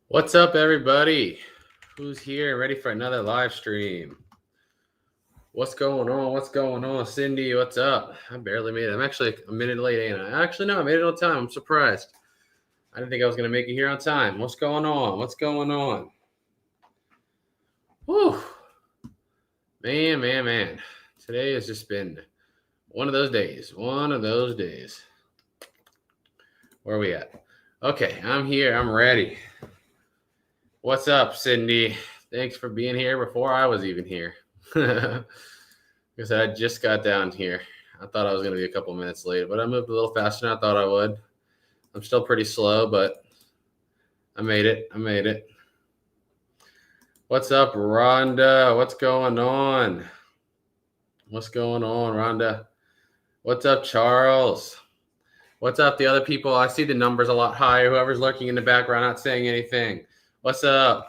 What's up, everybody? Who's here ready for another live stream? What's going on? What's going on? Cindy, what's up? I barely made it. I'm actually a minute late, ain't I? Actually, no, I made it on time. I'm surprised. I didn't think I was going to make it here on time. What's going on? What's going on? Whew. Man. Today has just been one of those days. One of those days. Where are we at? Okay, I'm here. I'm ready. What's up, Cindy? Thanks for being here before I was even here. Because I just got down here. I thought I was going to be a couple minutes late, but I moved a little faster than I thought I would. I'm still pretty slow, but I made it. What's up, Rhonda? What's going on? Rhonda? What's up, Charles? What's up, the other people? I see the numbers a lot higher. Whoever's lurking in the background, not saying anything. What's up?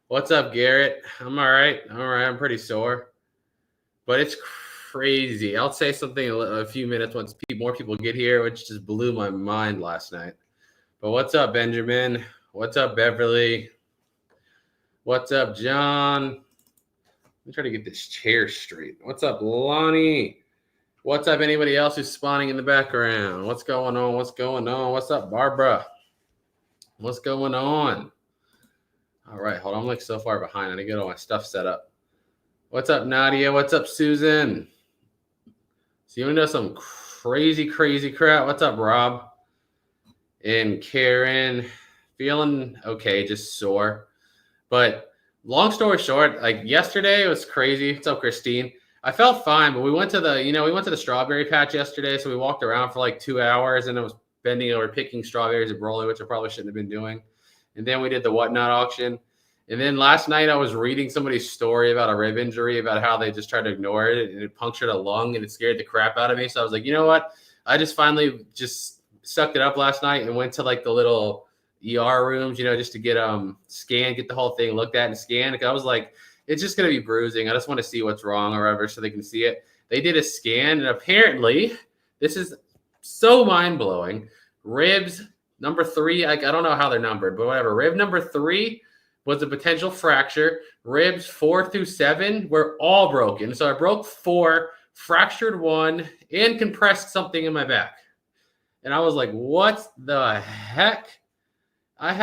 What's up, Garrett? I'm all right. I'm pretty sore, but it's crazy. I'll say something in a few minutes once more people get here, which just blew my mind last night. But what's up, Benjamin? What's up, Beverly? What's up, John? Let me try to get this chair straight. What's up, Lonnie? What's up, anybody else who's spawning in the background? What's going on? What's up, Barbara? What's going on? All right, hold on. I'm like so far behind. I need to get all my stuff set up. What's up, Nadia? What's up, Susan? So you want to know some crazy crap? What's up, Rob? And Karen? Feeling okay, just sore. But long story short, like yesterday it was crazy. What's up, Christine? I felt fine, but we went to the strawberry patch yesterday. So we walked around for like 2 hours and it was bending over picking strawberries at Broly, which I probably shouldn't have been doing. And then we did the whatnot auction. And then last night I was reading somebody's story about a rib injury, about how they just tried to ignore it and it punctured a lung and it scared the crap out of me. So I was like, you know what? I just finally just sucked it up last night and went to like the little ER rooms, just to get scanned, get the whole thing looked at and scanned. I was like, it's just going to be bruising. I just want to see what's wrong or whatever so they can see it. They did a scan and apparently this is so mind-blowing. Ribs number 3, I don't know how they're numbered, but whatever. Rib number 3 was a potential fracture. Ribs 4 through 7 were all broken. So I broke 4, fractured 1, and compressed something in my back. And I was like, what the heck? I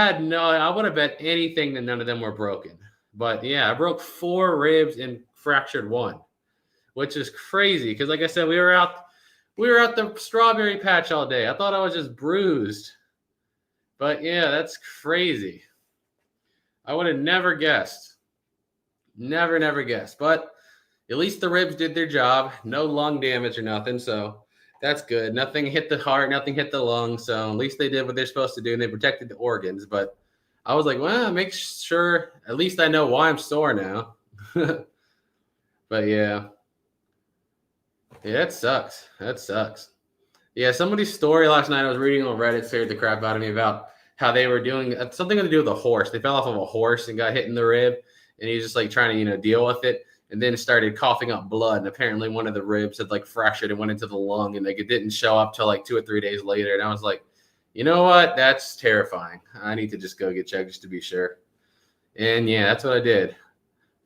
would have bet anything that none of them were broken. But yeah, I broke 4 ribs and fractured 1, which is crazy. Because like I said, we were out the strawberry patch all day. I thought I was just bruised. But yeah, that's crazy. I would have never guessed. Never guessed. But at least the ribs did their job. No lung damage or nothing. So that's good. Nothing hit the heart. Nothing hit the lungs. So at least they did what they're supposed to do. And they protected the organs. But I was like, well, make sure at least I know why I'm sore now. But yeah. Yeah, that sucks. Yeah, somebody's story last night I was reading on Reddit scared the crap out of me about how they were doing something to do with a horse. They fell off of a horse and got hit in the rib, and he was just like trying to, deal with it, and then started coughing up blood. And apparently one of the ribs had like fractured and went into the lung, and like it didn't show up till like 2 or 3 days later. And I was like, you know what? That's terrifying. I need to just go get checked just to be sure. And yeah, that's what I did.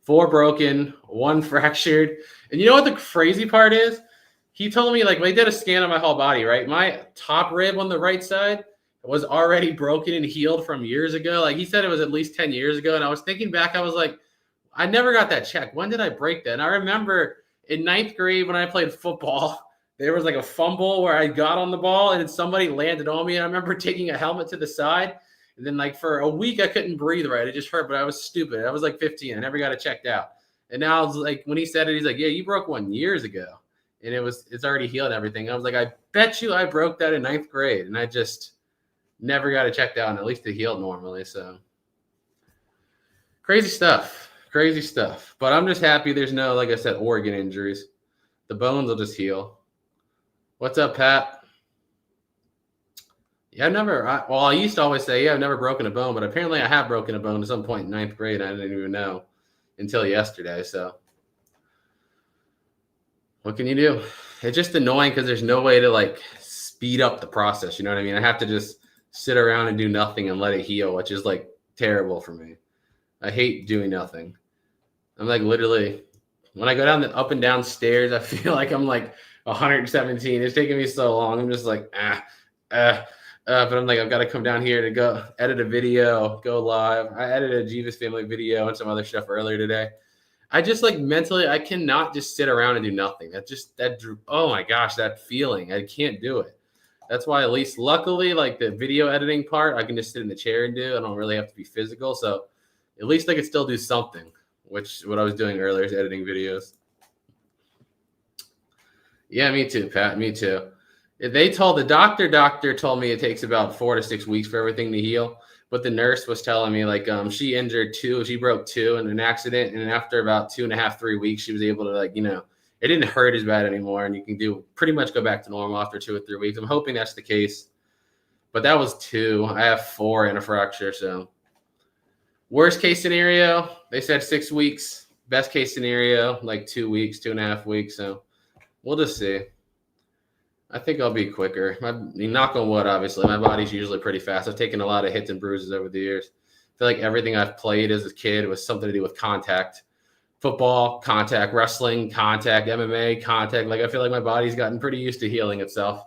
4 broken, 1 fractured. And you know what the crazy part is? He told me, like, they did a scan of my whole body, right? My top rib on the right side was already broken and healed from years ago. Like, he said it was at least 10 years ago. And I was thinking back, I was like, I never got that checked. When did I break that? And I remember in 9th grade when I played football, there was like a fumble where I got on the ball and somebody landed on me. And I remember taking a helmet to the side. And then like for a week, I couldn't breathe right. It just hurt, but I was stupid. I was like 15. I never got it checked out. And now I was like, when he said it, he's like, yeah, you broke 1 years ago. And it's already healed and everything. I was like, I bet you I broke that in 9th grade. And I just never got it checked out. And at least it healed normally. So crazy stuff. But I'm just happy there's no, like I said, organ injuries. The bones will just heal. What's up, Pat? Yeah, I used to always say, yeah, I've never broken a bone. But apparently I have broken a bone at some point in 9th grade. I didn't even know until yesterday. So what can you do? It's just annoying because there's no way to like speed up the process. You know what I mean? I have to just sit around and do nothing and let it heal, which is like terrible for me. I hate doing nothing. I'm like literally, when I go down the up and down stairs, I feel like I'm like 117. It's taking me so long. I'm just like, but I'm like, I've got to come down here to go edit a video, go live. I edited a Jeeves family video and some other stuff earlier today. I just like mentally, I cannot just sit around and do nothing. Oh my gosh, that feeling, I can't do it. That's why, at least luckily, like the video editing part, I can just sit in the chair and do. I don't really have to be physical. So at least I could still do something, which what I was doing earlier is editing videos. Yeah, me too, Pat. Me too. The doctor told me it takes about 4 to 6 weeks for everything to heal. But the nurse was telling me like she broke two in an accident, and after about 2.5, 3 weeks, she was able to like, it didn't hurt as bad anymore, and you can pretty much go back to normal after 2 or 3 weeks. I'm hoping that's the case. But that was 2. I have 4 in a fracture, so worst case scenario, they said 6 weeks. Best case scenario, like 2 weeks, 2.5 weeks. So we'll just see. I think I'll be quicker. Knock on wood, obviously. My body's usually pretty fast. I've taken a lot of hits and bruises over the years. I feel like everything I've played as a kid was something to do with contact. Football, contact, wrestling, contact, MMA, contact. Like I feel like my body's gotten pretty used to healing itself.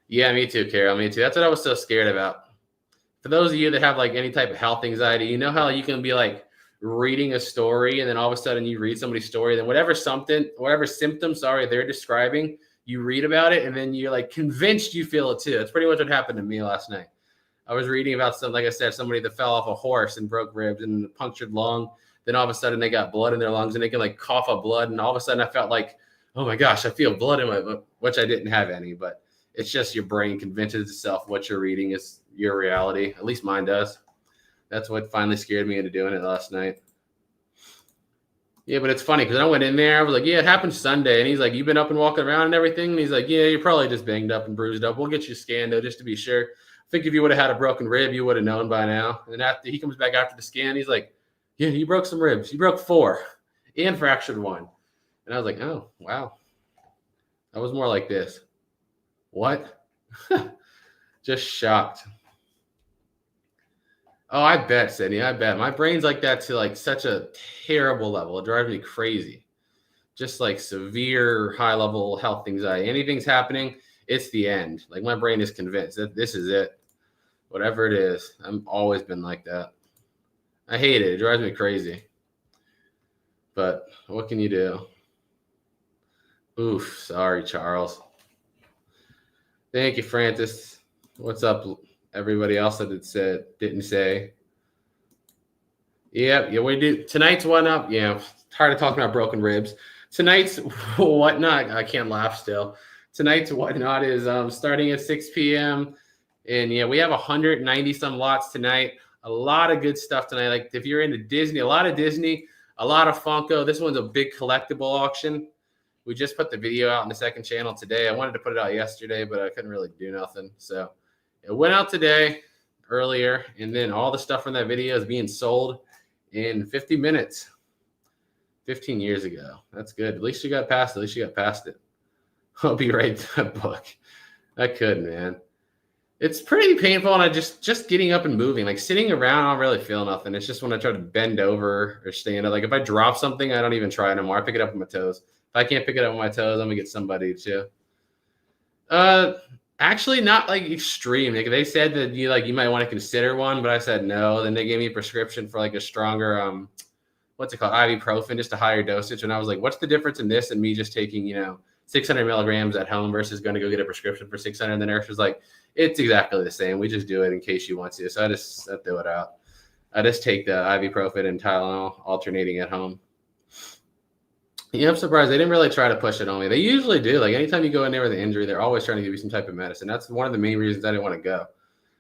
Yeah, me too, Carol. Me too. That's what I was so scared about. For those of you that have like any type of health anxiety, you know how you can be like reading a story and then all of a sudden you read somebody's story, then whatever symptom, they're describing, you read about it and then you're like convinced you feel it too. That's pretty much what happened to me last night. I was reading about like I said, somebody that fell off a horse and broke ribs and a punctured lung. Then all of a sudden they got blood in their lungs and they can like cough up blood. And all of a sudden I felt like, oh my gosh, I feel blood in my, which I didn't have any, but it's just your brain convinces itself what you're reading is your reality. At least mine does. That's what finally scared me into doing it last night. Yeah, but it's funny because I went in there. I was like, yeah, it happened Sunday. And he's like, you been up and walking around and everything? And he's like, yeah, you're probably just banged up and bruised up. We'll get you scanned, though, just to be sure. I think if you would have had a broken rib, you would have known by now. And after he comes back after the scan, he's like, yeah, you broke some ribs. You broke 4 and fractured 1. And I was like, oh, wow. I was more like this. What? Just shocked. Oh, I bet, Sydney. I bet. My brain's like that to like such a terrible level. It drives me crazy. Just like severe high level health anxiety. Anything's happening, it's the end. Like my brain is convinced that this is it. Whatever it is. I've always been like that. I hate it. It drives me crazy. But what can you do? Oof. Sorry, Charles. Thank you, Francis. What's up, everybody else that didn't say? Yeah, we do. Tonight's whatnot. Yeah, tired of talking about broken ribs. Tonight's whatnot. I can't laugh still. Tonight's whatnot is starting at 6 p.m. And yeah, we have 190 some lots tonight. A lot of good stuff tonight. Like if you're into Disney, a lot of Funko. This one's a big collectible auction. We just put the video out on the second channel today. I wanted to put it out yesterday, but I couldn't really do nothing. So it went out today earlier, and then all the stuff from that video is being sold in 50 minutes. 15 years ago. That's good. At least you got past it. I'll be right to that book. I could, man. It's pretty painful, and I just getting up and moving. Like sitting around, I don't really feel nothing. It's just when I try to bend over or stand up. Like if I drop something, I don't even try anymore. I pick it up with my toes. If I can't pick it up with my toes, I'm gonna get somebody to. Actually, not like extreme. Like they said that you might want to consider one, but I said no. Then they gave me a prescription for like a stronger what's it called, ibuprofen, just a higher dosage. And I was like, what's the difference in this and me just taking 600 milligrams at home versus going to go get a prescription for 600? And the nurse was like, it's exactly the same. We just do it in case you want to. So I threw it out. I just take the ibuprofen and Tylenol alternating at home. Yeah, I'm surprised they didn't really try to push it on me. They usually do. Like anytime you go in there with an injury, they're always trying to give you some type of medicine. That's one of the main reasons I didn't want to go.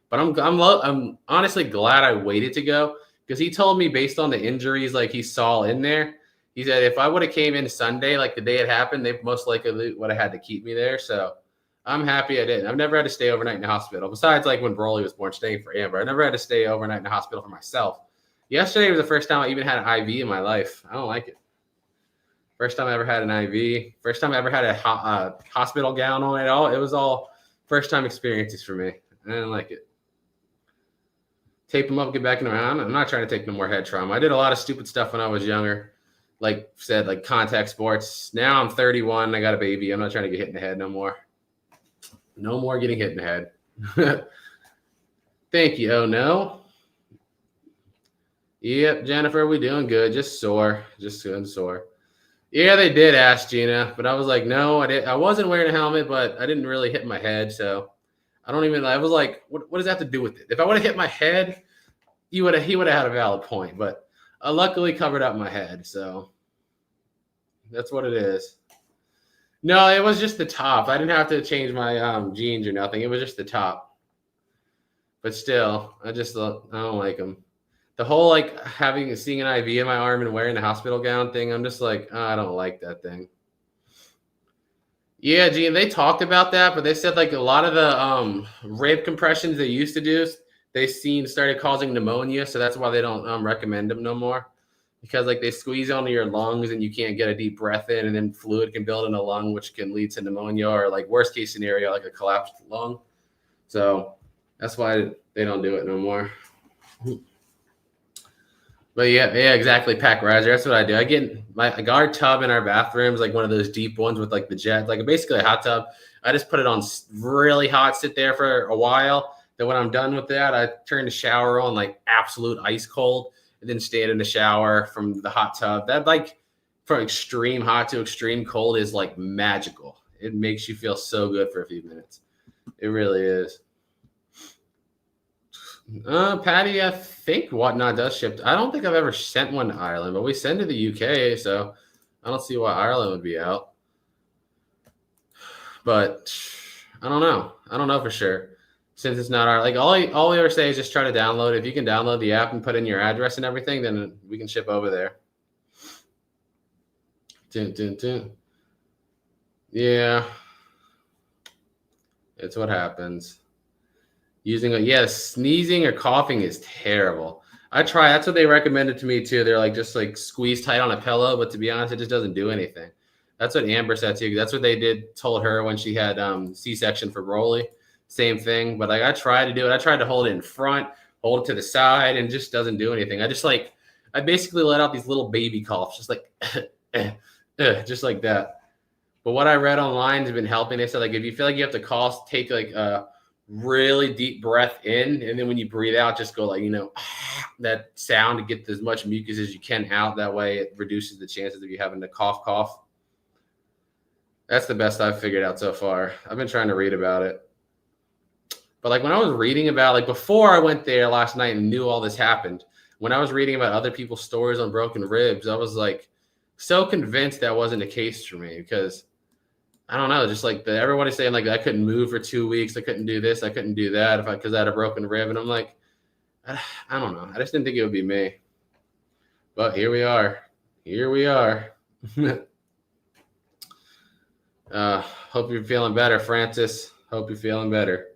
But I'm honestly glad I waited to go because he told me based on the injuries like he saw in there, he said if I would have came in Sunday like the day it happened, they most likely would have had to keep me there. So I'm happy I didn't. I've never had to stay overnight in the hospital. Besides like when Broly was born, staying for Amber. I never had to stay overnight in the hospital for myself. Yesterday was the first time I even had an IV in my life. I don't like it. First time I ever had an IV. First time I ever had a hospital gown on at all. It was all first time experiences for me. I didn't like it. tape them up, get back in around. I'm not trying to take no more head trauma. I did a lot of stupid stuff when I was younger. Like said, like contact sports. Now I'm 31. I got a baby. I'm not trying to get hit in the head no more. No more getting hit in the head. Thank you. Oh, no. Yep, Jennifer, we doing good. Just sore. Just good sore. Yeah, they did ask Gina, but I was like, no, I wasn't wearing a helmet, but I didn't really hit my head. So I was like, what does that have to do with it? If I would have hit my head, he would have had a valid point, but I luckily covered up my head. So that's what it is. No, it was just the top. I didn't have to change my jeans or nothing. It was just the top. But still, I don't like them. The whole like seeing an IV in my arm and wearing the hospital gown thing, I'm just like, I don't like that thing. Yeah, Gene, they talked about that, but they said like a lot of the rib compressions they used to do, they started causing pneumonia, so that's why they don't recommend them no more. Because like they squeeze onto your lungs and you can't get a deep breath in, and then fluid can build in a lung, which can lead to pneumonia or like worst case scenario, like a collapsed lung. So that's why they don't do it no more. But yeah, exactly. Pack riser. That's what I do. I get I got our tub in our bathrooms, like one of those deep ones with like the jet, like basically a hot tub. I just put it on really hot, sit there for a while. Then when I'm done with that, I turn the shower on like absolute ice cold, and then stand in the shower from the hot tub. That like from extreme hot to extreme cold is like magical. It makes you feel so good for a few minutes. It really is. Patty, I think Whatnot does ship. I don't think I've ever sent one to Ireland, but we send to the UK, so I don't see why Ireland would be out. But I don't know. I don't know for sure. Since it's not our, like all we ever say is just try to download. If you can download the app and put in your address and everything, then we can ship over there. Yeah. It's what happens. Sneezing or coughing is terrible. I try. That's what they recommended to me too. They're like just like squeeze tight on a pillow, but to be honest, it just doesn't do anything. That's what Amber said too. That's what they told her when she had C-section for Broly. Same thing. But like I tried to do it. I tried to hold it in front, hold it to the side, and it just doesn't do anything. I basically let out these little baby coughs, just like just like that. But what I read online has been helping. They said like if you feel like you have to cough, take like really deep breath in, and then when you breathe out, just go like that sound to get as much mucus as you can out. That way it reduces the chances of you having to cough. That's the best I've figured out so far. I've been trying to read about it, but like when I was reading about, like before I went there last night and knew all this happened, when I was reading about other people's stories on broken ribs, I was like so convinced that wasn't the case for me, because I don't know, just like everybody's saying like I couldn't move for 2 weeks, I couldn't do this, I couldn't do that because I had a broken rib, and I'm like, I don't know, I just didn't think it would be me. But here we are. Hope you're feeling better, Francis. Hope you're feeling better.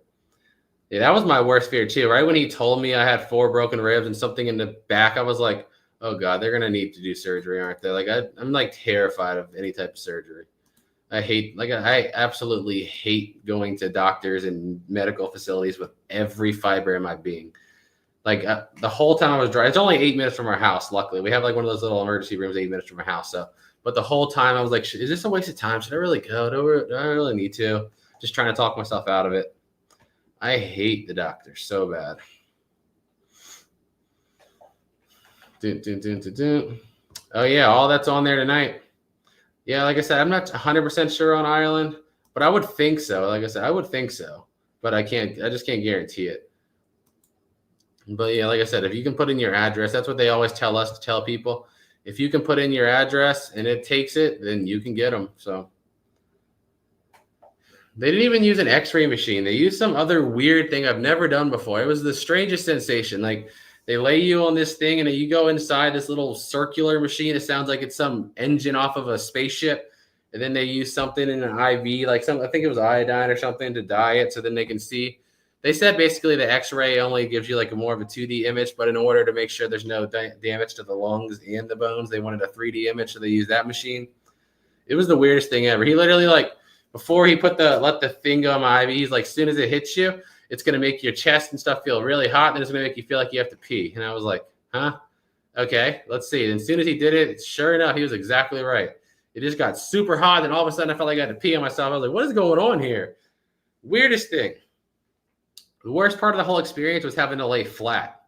Yeah, that was my worst fear too. Right when he told me I had 4 broken ribs and something in the back, I was like, oh God, they're gonna need to do surgery, aren't they? Like I'm like terrified of any type of surgery. I absolutely hate going to doctors and medical facilities with every fiber in my being. Like the whole time I was driving, it's only 8 minutes from our house. Luckily, we have like one of those little emergency rooms 8 minutes from our house. So, but the whole time I was like, is this a waste of time? Should I really go? Do I really need to? Just trying to talk myself out of it. I hate the doctor so bad. Oh yeah, all that's on there tonight. Yeah, like I said, I'm not 100% sure on Ireland, but I would think so. Like I said, I would think so, but I just can't guarantee it. But yeah, like I said, if you can put in your address, that's what they always tell us to tell people. If you can put in your address and it takes it, then you can get them. So they didn't even use an X-ray machine. They used some other weird thing I've never done before. It was the strangest sensation. Like they lay you on this thing and you go inside this little circular machine. It sounds like it's some engine off of a spaceship. And then they use something in an IV, like I think it was iodine or something, to dye it so then they can see. They said basically the X-ray only gives you like a more of a 2D image, but in order to make sure there's no damage to the lungs and the bones, they wanted a 3D image, so they used that machine. It was the weirdest thing ever. He literally, like, before he let the thing go on my IV, he's like, as soon as it hits you, it's going to make your chest and stuff feel really hot, and it's going to make you feel like you have to pee. And I was like, huh? Okay, let's see. And as soon as he did it, sure enough, he was exactly right. It just got super hot, and all of a sudden I felt like I had to pee on myself. I was like, what is going on here? Weirdest thing. The worst part of the whole experience was having to lay flat.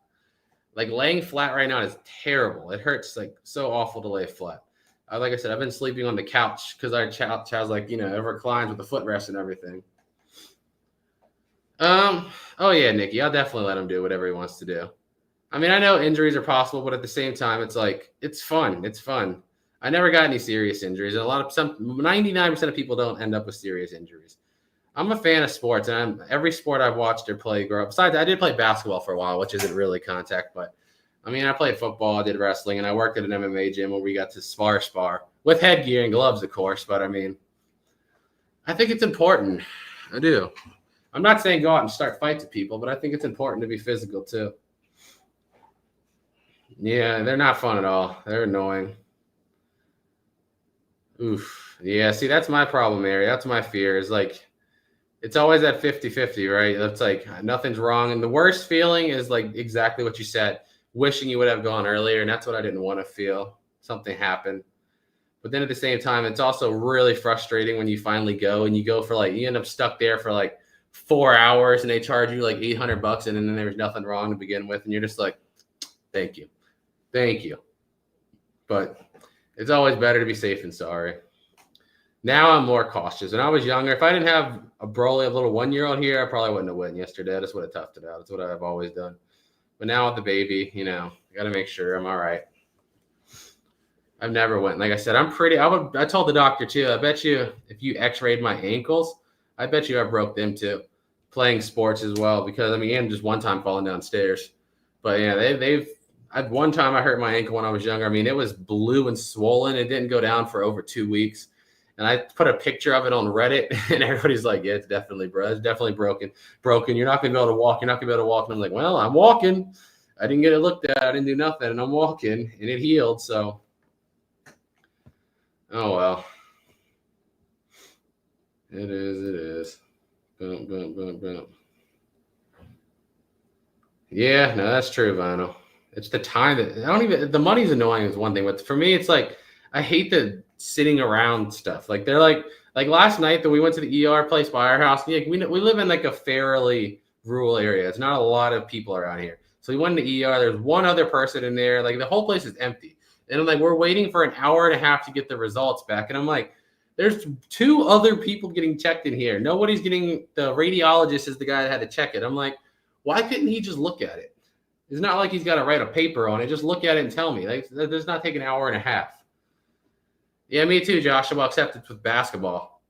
Like laying flat right now is terrible. It hurts like so awful to lay flat. Like I said, I've been sleeping on the couch because our couch has like, it reclines with the footrest and everything. Oh yeah, Nikki, I'll definitely let him do whatever he wants to do. I mean, I know injuries are possible, but at the same time, it's like, it's fun. It's fun. I never got any serious injuries. And 99% of people don't end up with serious injuries. I'm a fan of sports, and every sport I've watched or played grow up. Besides, I did play basketball for a while, which isn't really contact, but I mean, I played football, I did wrestling, and I worked at an MMA gym where we got to spar with headgear and gloves, of course. But I mean, I think it's important. I do. I'm not saying go out and start fights with people, but I think it's important to be physical too. Yeah, they're not fun at all. They're annoying. Oof. Yeah, see, that's my problem area. That's my fear is like, it's always at 50-50, right? It's like nothing's wrong. And the worst feeling is like exactly what you said, wishing you would have gone earlier. And that's what I didn't want to feel. Something happened. But then at the same time, it's also really frustrating when you finally go and you go for like, you end up stuck there for like 4 hours and they charge you like $800 and then there's nothing wrong to begin with. And you're just like, thank you. Thank you. But it's always better to be safe than sorry. Now I'm more cautious. When I was younger, if I didn't have a little 1-year-old here, I probably wouldn't have went yesterday. I just would have toughed it out. That's what I've always done. But now with the baby, I got to make sure I'm all right. I've never went. Like I said, I told the doctor too, I bet you if you x-rayed my ankles, I bet you I broke them too. Playing sports as well, because I mean, and just one time falling downstairs. But yeah, one time I hurt my ankle when I was younger. I mean, it was blue and swollen. It didn't go down for over 2 weeks. And I put a picture of it on Reddit, and everybody's like, yeah, it's definitely broken. You're not going to be able to walk. And I'm like, well, I'm walking. I didn't get it looked at. I didn't do nothing, and I'm walking, and it healed. So, oh, well. It is. Boom, boom, boom, boom. Yeah, no, that's true, Vinyl. It's the time that the money's annoying is one thing, but for me, it's like, I hate the sitting around stuff. Like they're like last night that we went to the ER place by our house. Like we live in like a fairly rural area. It's not a lot of people around here. So we went to the ER. There's one other person in there. Like the whole place is empty. And I'm like, we're waiting for an hour and a half to get the results back. And I'm like, there's 2 other people getting checked in here. Nobody's getting, the radiologist is the guy that had to check it. I'm like, why couldn't he just look at it? It's not like he's got to write a paper on it. Just look at it and tell me. Like, that does not take an hour and a half. Yeah, me too, Joshua, except it's with basketball.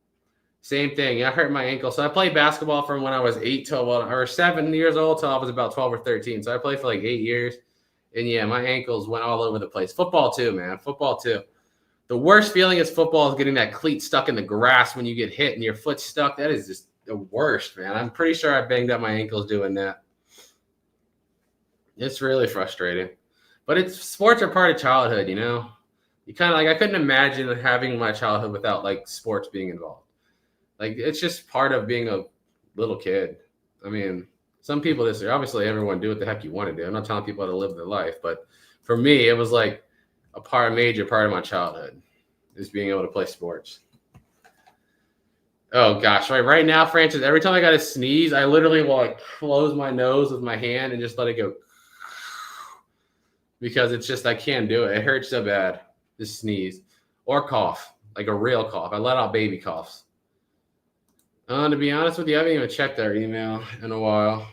Same thing. I hurt my ankle. So I played basketball from when I was 7 years old till I was about 12 or 13. So I played for like 8 years. And yeah, my ankles went all over the place. Football too, man. Football too. The worst feeling is football is getting that cleat stuck in the grass when you get hit and your foot's stuck. That is just the worst, man. I'm pretty sure I banged up my ankles doing that. It's really frustrating. But sports are part of childhood, You kind of like, I couldn't imagine having my childhood without like sports being involved. Like, it's just part of being a little kid. I mean, some people obviously everyone do what the heck you want to do. I'm not telling people how to live their life, but for me, it was like a major part of my childhood is being able to play sports. Oh gosh, right now, Francis, every time I got to sneeze, I literally will like close my nose with my hand and just let it go. Because it's just, I can't do it. It hurts so bad. Just sneeze or cough, like a real cough. I let out baby coughs. To be honest with you, I haven't even checked our email in a while.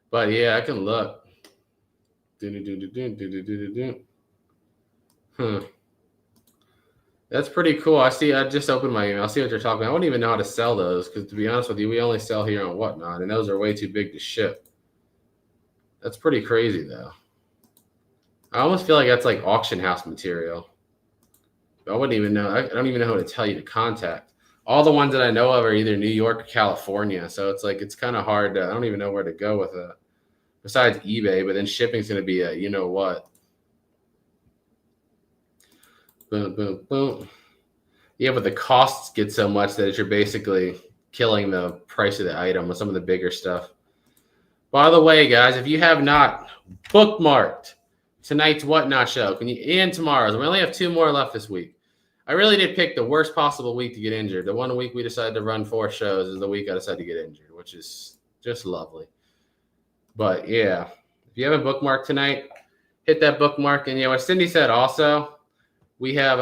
But yeah, I can look. That's pretty cool. I just opened my email. I'll see what you're talking about. I wouldn't even know how to sell those because, to be honest with you, we only sell here on Whatnot, and those are way too big to ship. That's pretty crazy, though. I almost feel like that's like auction house material. I wouldn't even know. I don't even know who to tell you to contact. All the ones that I know of are either New York or California. So it's like, it's kind of hard I don't even know where to go with it. Besides eBay, but then shipping's going to be you know what. Boom, boom, boom. Yeah, but the costs get so much that you're basically killing the price of the item with some of the bigger stuff. By the way, guys, if you have not bookmarked tonight's Whatnot show, and tomorrow's, we only have 2 more left this week. I really did pick the worst possible week to get injured. The one week we decided to run 4 shows is the week I decided to get injured, which is just lovely. But yeah, if you haven't bookmarked tonight, hit that bookmark. And what Cindy said also, we have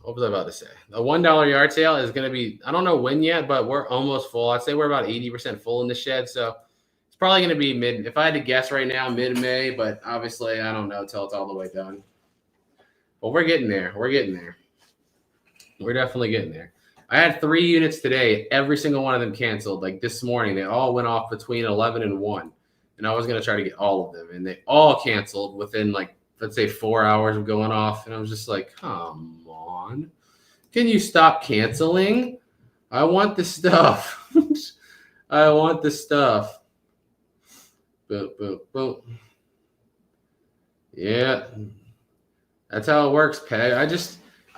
what was I about to say? A $1 yard sale is going to be, I don't know when yet, but we're almost full. I'd say we're about 80% full in the shed. So it's probably going to be if I had to guess right now, mid-May, but obviously I don't know until it's all the way done. But we're getting there. We're getting there. We're definitely getting there. I had 3 units today. Every single one of them canceled. Like this morning, they all went off between 11 and 1. And I was going to try to get all of them. And they all canceled within, like, let's say 4 hours of going off. And I was just like, come on. Can you stop canceling? I want the stuff. I want the stuff. Boom, boom, boom. Yeah. That's how it works, Peg.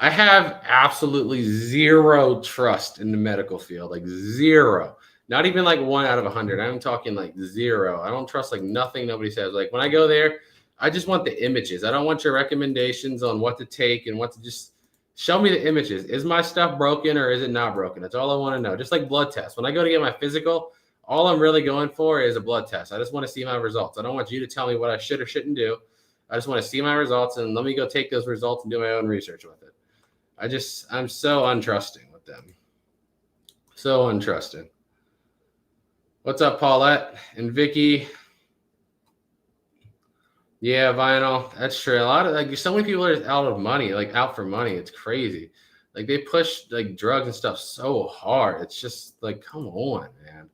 I have absolutely zero trust in the medical field. Like zero. Not even like 1 out of 100. I'm talking like 0. I don't trust like nothing nobody says. Like when I go there, I just want the images. I don't want your recommendations on what to take and what to just show me the images. Is my stuff broken or is it not broken? That's all I want to know. Just like blood tests. When I go to get my physical, all I'm really going for is a blood test. I just want to see my results. I don't want you to tell me what I should or shouldn't do. I just want to see my results and let me go take those results and do my own research with it. I'm so untrusting with them. So untrusting. What's up, Paulette and Vicky? Yeah, vinyl. That's true. A lot of like so many people are just out of money, like out for money. It's crazy. Like they push like drugs and stuff so hard. It's just like, come on, man.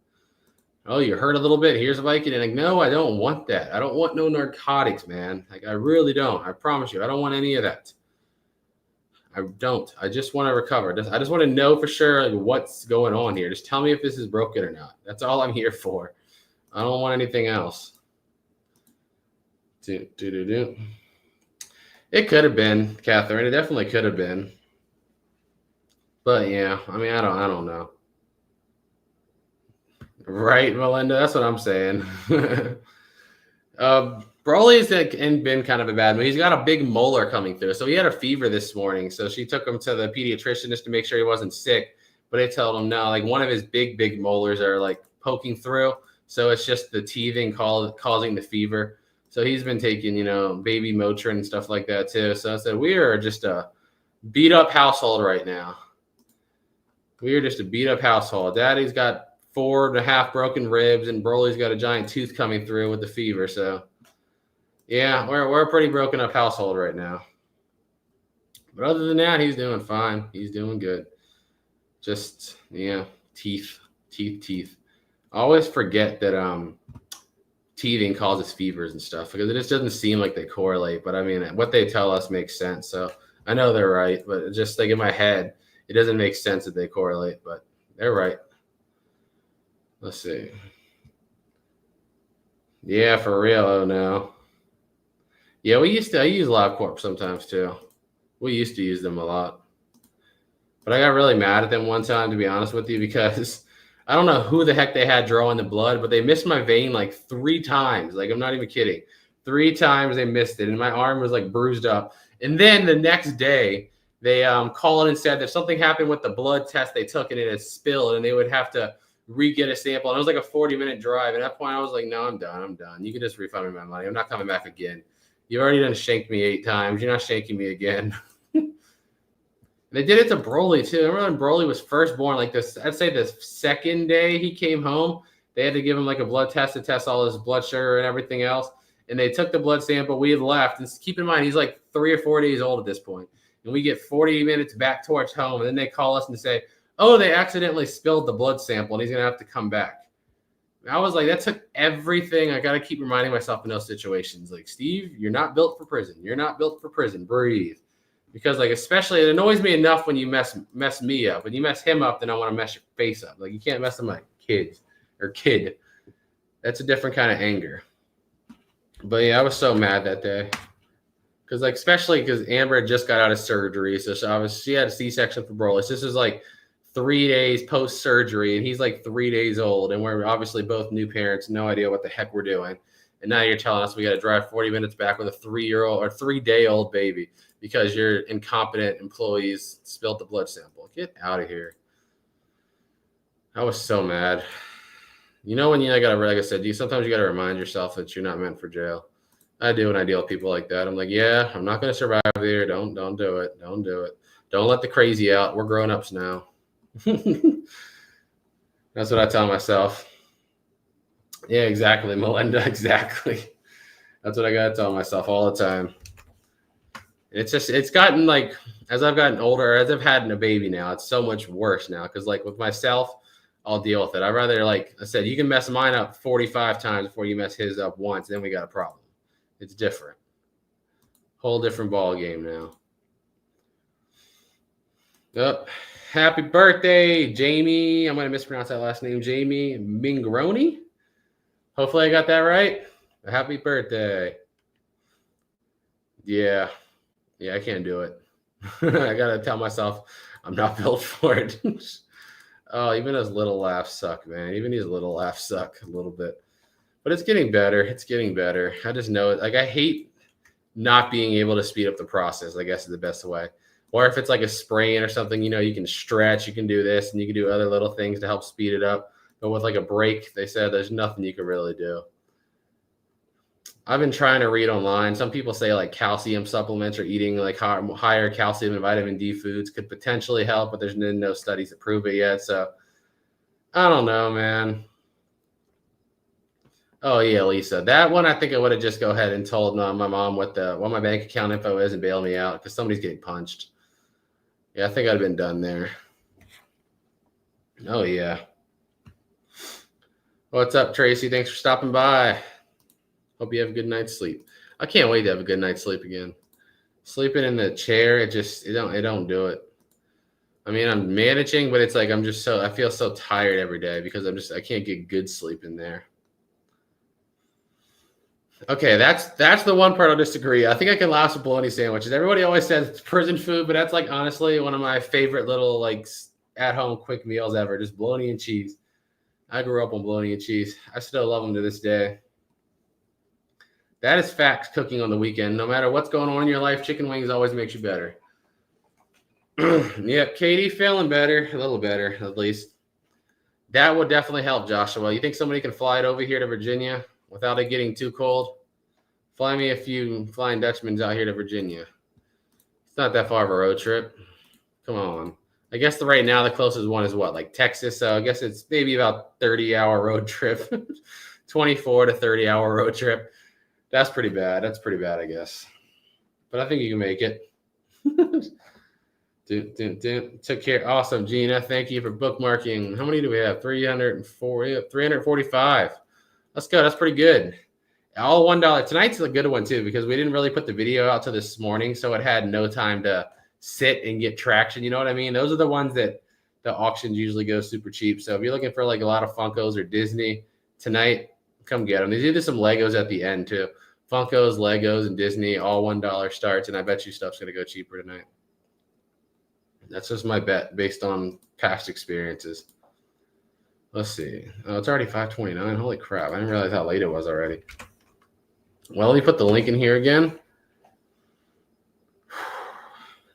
Oh, you hurt a little bit. Here's a Viking. And like, no, I don't want that. I don't want no narcotics, man. Like I really don't. I promise you, I don't want any of that. I don't. I just want to recover. I just want to know for sure like what's going on here. Just tell me if this is broken or not. That's all I'm here for. I don't want anything else. It could have been, Catherine. It definitely could have been. But yeah, I mean, I don't know. Right, Melinda? That's what I'm saying. Broly's been kind of a bad mood. He's got a big molar coming through. So he had a fever this morning. So she took him to the pediatrician just to make sure he wasn't sick. But they told him no, like one of his big molars are like poking through. So it's just the teething causing the fever. So he's been taking, baby Motrin and stuff like that too. So I said, we are just a beat up household right now. We are just a beat up household. Daddy's got 4.5 broken ribs and Broly's got a giant tooth coming through with the fever. So yeah, we're a pretty broken up household right now. But other than that, he's doing fine. He's doing good. Just, teeth. I always forget that teething causes fevers and stuff because it just doesn't seem like they correlate. But I mean, what they tell us makes sense. So I know they're right, but just like in my head, it doesn't make sense that they correlate, but they're right. Let's see. Yeah, for real. Oh no. Yeah, I use LabCorp sometimes too. We used to use them a lot. But I got really mad at them one time, to be honest with you, because I don't know who the heck they had drawing the blood, but they missed my vein like 3 times. Like, I'm not even kidding. 3 times they missed it, and my arm was like bruised up. And then the next day, they called and said that something happened with the blood test they took, and it had spilled, and they would have to re-get a sample. And it was like a 40-minute drive. At that point, I was like, no, I'm done. You can just refund me my money. I'm not coming back again. You already done shanked me 8 times. You're not shanking me again. They did it to Broly, too. Remember when Broly was first born? Like this, I'd say the second day he came home, they had to give him like a blood test to test all his blood sugar and everything else. And they took the blood sample. We had left. And keep in mind, he's like 3 or 4 days old at this point. And we get 40 minutes back towards home. And then they call us and say, oh, they accidentally spilled the blood sample and he's going to have to come back. I was like, that took everything. I got to keep reminding myself in those situations. Like, Steve, you're not built for prison. You're not built for prison. Breathe. Because, like, especially it annoys me enough when you mess me up. When you mess him up, then I want to mess your face up. Like, you can't mess with my kids or kid. That's a different kind of anger. But, yeah, I was so mad that day. Because, like, especially because Amber had just got out of surgery. So she had a C-section for Broly. So this was, like, 3 days post surgery, and he's like 3 days old, and we're obviously both new parents, no idea what the heck we're doing. And now you're telling us we got to drive 40 minutes back with a 3-year-old or 3-day-old baby because your incompetent employees spilled the blood sample. Get out of here. I was so mad. You know, when you gotta, like I said, sometimes you gotta remind yourself that you're not meant for jail. I do when I deal with people like that. I'm like, yeah, I'm not gonna survive here. Don't do it. Don't do it. Don't let the crazy out. We're grown-ups now. That's what I tell myself. Yeah, exactly, Melinda. Exactly. That's what I gotta tell myself all the time. It's gotten like, as I've gotten older, as I've had a baby now, it's so much worse now. Cause like with myself, I'll deal with it. I'd rather, like I said, you can mess mine up 45 times before you mess his up once. Then we got a problem. It's different. Whole different ball game now. Oh, happy birthday, Jamie. I'm going to mispronounce that last name, Jamie Mingroni. Hopefully I got that right. Happy birthday. Yeah, I can't do it. I got to tell myself I'm not built for it. Oh, even those little laughs suck, man. Even these little laughs suck a little bit. But it's getting better. It's getting better. I just know it. Like, I hate not being able to speed up the process, I guess is the best way. Or if it's like a sprain or something, you know, you can stretch, you can do this, and you can do other little things to help speed it up. But with like a break, they said there's nothing you can really do. I've been trying to read online. Some people say like calcium supplements or eating like higher calcium and vitamin D foods could potentially help, but there's been no studies to prove it yet. So I don't know, man. Oh yeah, Lisa. That one, I think I would have just go ahead and told my mom what my bank account info is and bail me out because somebody's getting punched. Yeah, I think I'd have been done there. Oh yeah. What's up, Tracy? Thanks for stopping by. Hope you have a good night's sleep. I can't wait to have a good night's sleep again. Sleeping in the chair, it don't do it. I mean, I'm managing, but it's like I feel so tired every day because I can't get good sleep in there. Okay, that's the one part I'll disagree. I think I can last with bologna sandwiches. Everybody always says it's prison food, but that's like honestly one of my favorite little like at-home quick meals ever. Just bologna and cheese. I grew up on bologna and cheese. I still love them to this day. That is facts cooking on the weekend. No matter what's going on in your life, chicken wings always makes you better. Yep, Katie feeling better, a little better at least. That would definitely help, Joshua. You think somebody can fly it over here to Virginia without it getting too cold? Fly me a few Flying Dutchmans out here to Virginia. It's not that far of a road trip. Come on. I guess right now the closest one is what, like Texas? So I guess it's maybe about 30-hour road trip, 24 to 30-hour road trip. That's pretty bad. That's pretty bad, I guess. But I think you can make it. Took care. Awesome, Gina. Thank you for bookmarking. How many do we have? 345. Let's go. That's pretty good. All $1. Tonight's a good one, too, because we didn't really put the video out till this morning, so it had no time to sit and get traction. You know what I mean? Those are the ones that the auctions usually go super cheap. So if you're looking for like a lot of Funkos or Disney tonight, come get them. They do some Legos at the end, too. Funkos, Legos, and Disney, all $1 starts, and I bet you stuff's going to go cheaper tonight. That's just my bet based on past experiences. Let's see. Oh, it's already 5:29. Holy crap. I didn't realize how late it was already. Well, let me put the link in here again.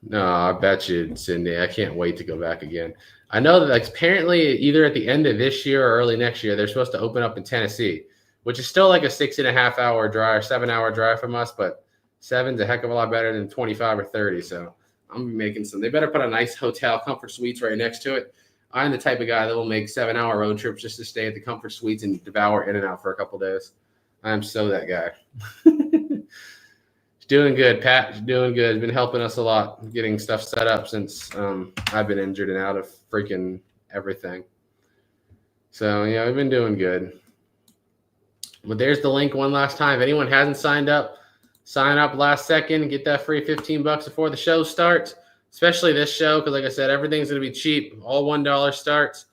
No, I bet you, Cindy. I can't wait to go back again. I know that like, apparently either at the end of this year or early next year, they're supposed to open up in Tennessee, which is still like a 6.5-hour drive, 7-hour drive from us, but 7's a heck of a lot better than 25 or 30. So I'm gonna be making some. They better put a nice hotel, Comfort Suites, right next to it. I'm the type of guy that will make 7-hour road trips just to stay at the Comfort Suites and devour In-N-Out for a couple days. I'm so that guy. Doing good, Pat. Doing good. Been helping us a lot getting stuff set up since I've been injured and out of freaking everything. So, yeah, we've been doing good. But there's the link one last time. If anyone hasn't signed up, sign up last second. Get that free $15 before the show starts, especially this show because, like I said, everything's going to be cheap. All $1 starts.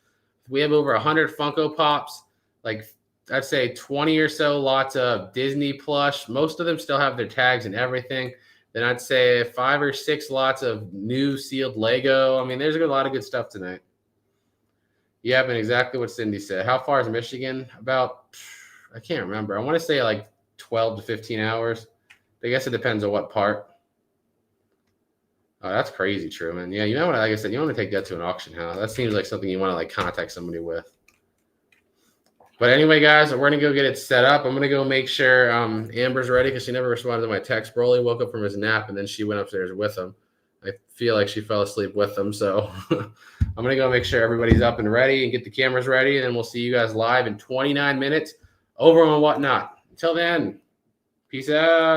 We have over 100 Funko Pops, like I'd say 20 or so lots of Disney plush. Most of them still have their tags and everything. Then I'd say 5 or 6 lots of new sealed Lego. I mean, there's a lot of good stuff tonight. Yep, and exactly what Cindy said. How far is Michigan? About, I can't remember. I want to say like 12 to 15 hours. I guess it depends on what part. Oh, that's crazy, Truman. Yeah, you know what? Like I said, you want to take that to an auction house. That seems like something you want to like contact somebody with. But anyway, guys, we're gonna go get it set up. I'm gonna go make sure Amber's ready because she never responded to my text. Broly woke up from his nap and then she went upstairs with him. I feel like she fell asleep with him, so I'm gonna go make sure everybody's up and ready and get the cameras ready, and then we'll see you guys live in 29 minutes over on Whatnot. Until then, peace out.